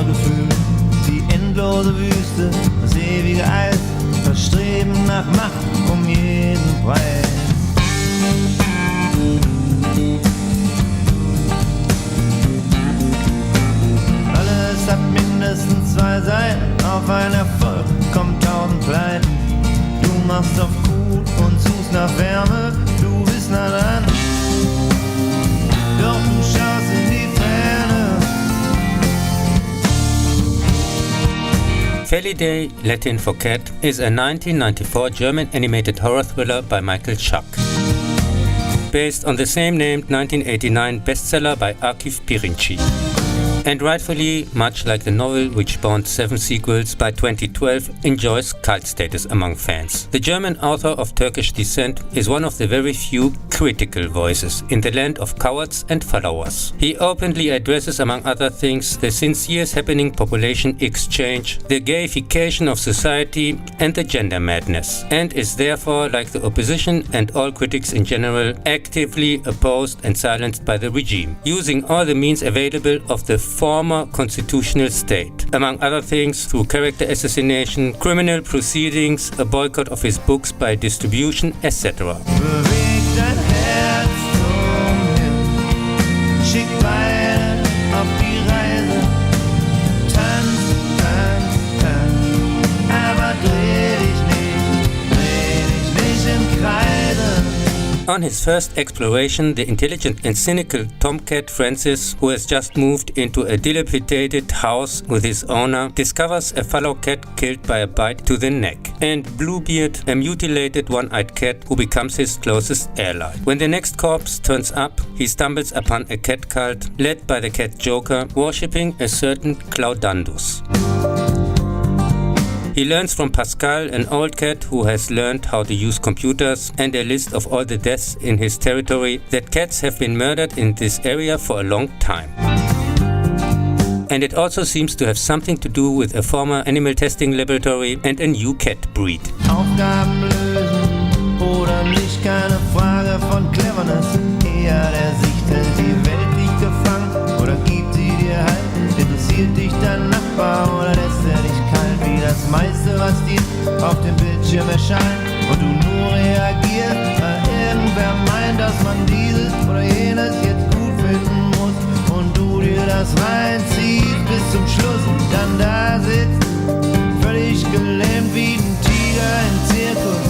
Gefühl. Die endlose Wüste, das ewige Eis, das Streben nach Macht um jeden Preis. Alles hat mindestens 2 Seiten, auf einen Erfolg kommt 1000 Pleiten. Du machst auf gut und suchst nach Wärme, du bist nah dran. Doch du schaust in die Ferne. Felidae, Latin for cat, is a 1994 German animated horror thriller by Michael Schack, based on the same-named 1989 bestseller by Akif Pirinci, and rightfully, much like the novel which spawned 7 sequels by 2012, enjoys cult status among fans. The German author of Turkish descent is one of the very few critical voices in the land of cowards and followers. He openly addresses, among other things, the since years happening population exchange, the gayification of society and the gender madness, and is therefore, like the opposition and all critics in general, actively opposed and silenced by the regime, using all the means available of the former constitutional state, among other things through character assassination, criminal proceedings, a boycott of his books by distribution, etc. Beweg dein Herz zum Himmel, schick beide auf die Reise. Tanz, tanz, tanz, aber dreh dich nicht im Kreise. On his first exploration, the intelligent and cynical tomcat Francis, who has just moved into a dilapidated house with his owner, discovers a fallow cat killed by a bite to the neck, and Bluebeard, a mutilated one-eyed cat who becomes his closest ally. When the next corpse turns up, he stumbles upon a cat cult led by the cat Joker, worshipping a certain Claudandus. He learns from Pascal, an old cat who has learned how to use computers, and a list of all the deaths in his territory, that cats have been murdered in this area for a long time. And it also seems to have something to do with a former animal testing laboratory and a new cat breed. Aufgaben lösen oder nicht, keine Frage von Cleverness. Eher der Sicht hält die Welt dich gefangen oder gibt sie dir Halt? Interessiert dich dein Nachbar oder lässt er dich kalt? Wie das meiste, was dir auf dem Bildschirm erscheint und du nur reagierst, weil irgendwer meint, dass man dieses oder jenes jetzt gut finden muss und du dir das reinziehst bis zum Schluss und dann da sitzt, völlig gelähmt wie ein Tiger im Zirkus,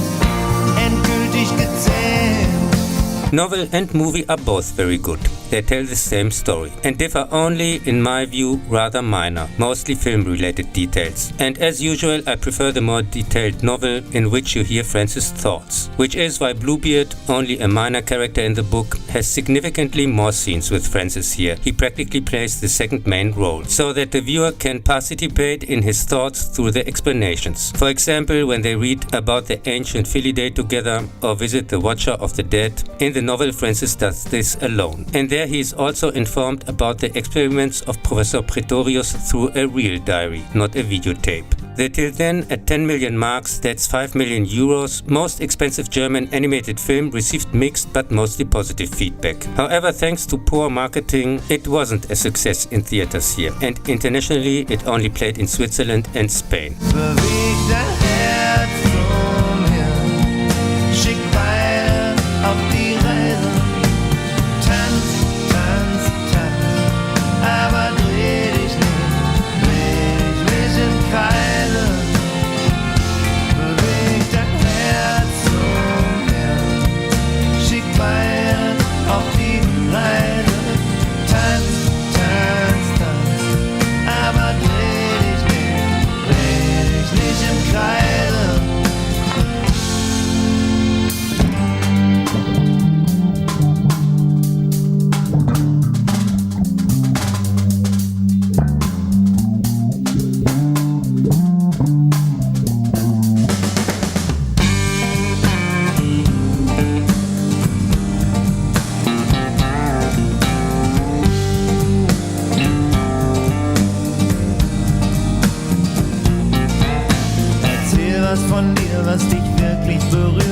endgültig gezähmt. Novel and movie are both very good. They tell the same story and differ only, in my view, rather minor, mostly film-related details. And as usual, I prefer the more detailed novel in which you hear Francis' thoughts, which is why Bluebeard, only a minor character in the book, has significantly more scenes with Francis here. He practically plays the second main role, so that the viewer can participate in his thoughts through the explanations. For example, when they read about the ancient Felidae together or visit the Watcher of the Dead. In the novel, Francis does this alone. And there he is also informed about the experiments of Professor Pretorius through a real diary, not a videotape. The till then, at 10 million marks, that's 5 million euros, most expensive German animated film received mixed but mostly positive feedback. However, thanks to poor marketing, it wasn't a success in theaters here, and internationally it only played in Switzerland and Spain. Beweg dein Herz zum Himmel, schick beide auf die Reise. Tanz, tanz, tanz, aber dreh dich nicht im Kreise. Beweg dein Herz zum Himmel, schick beide auf die Reise. Tanz, tanz, tanz, aber dreh dich nicht im Kreise. Erzähl was von dir, was dich wirklich berührt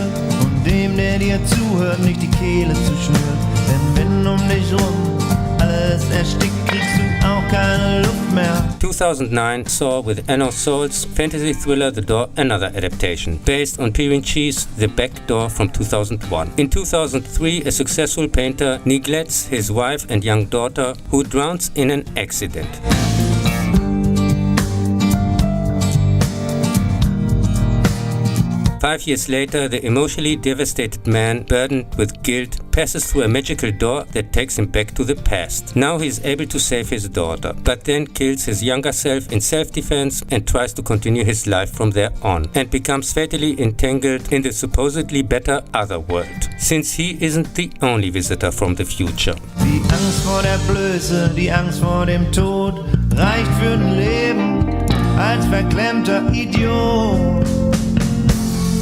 und dem, der dir zuhört, nicht die Kehle zu schnüren. Denn wenn um dich rum alles erstickt, kriegst du auch keine Luft mehr. 2009 saw with Anno Soul's fantasy thriller The Door another adaptation, based on Pirinči's The Back Door from 2001. In 2003, a successful painter neglects his wife and young daughter, who drowns in an accident. 5 years later, the emotionally devastated man, burdened with guilt, passes through a magical door that takes him back to the past. Now he is able to save his daughter, but then kills his younger self in self-defense and tries to continue his life from there on, and becomes fatally entangled in the supposedly better other world, since he isn't the only visitor from the future. Die Angst vor der Blöße, die Angst vor dem Tod, reicht für ein Leben als verklemmter Idiot.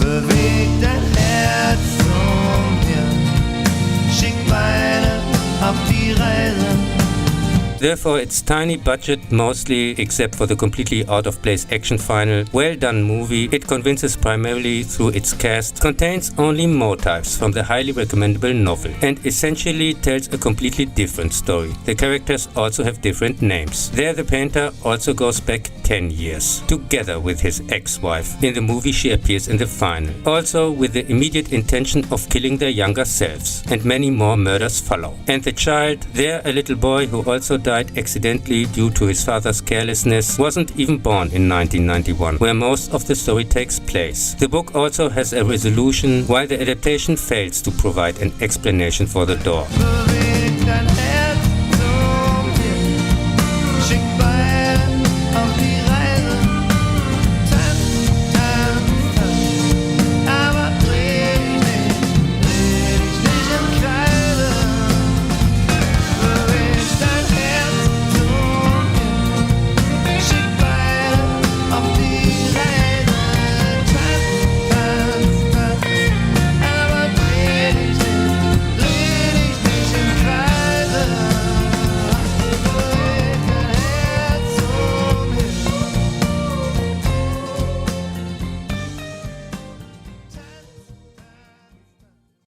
Beweg dein Herz zum Hirn, schick Beine auf die Reise. Therefore, its tiny budget, mostly except for the completely out-of-place action final, well-done movie, it convinces primarily through its cast, contains only motifs from the highly recommendable novel, and essentially tells a completely different story. The characters also have different names. There the painter also goes back 10 years, together with his ex-wife. In the movie she appears in the final, also with the immediate intention of killing their younger selves, and many more murders follow. And the child, there a little boy who also died accidentally due to his father's carelessness, wasn't even born in 1991, where most of the story takes place. The book also has a resolution, while the adaptation fails to provide an explanation for the door. Beweg dein Herz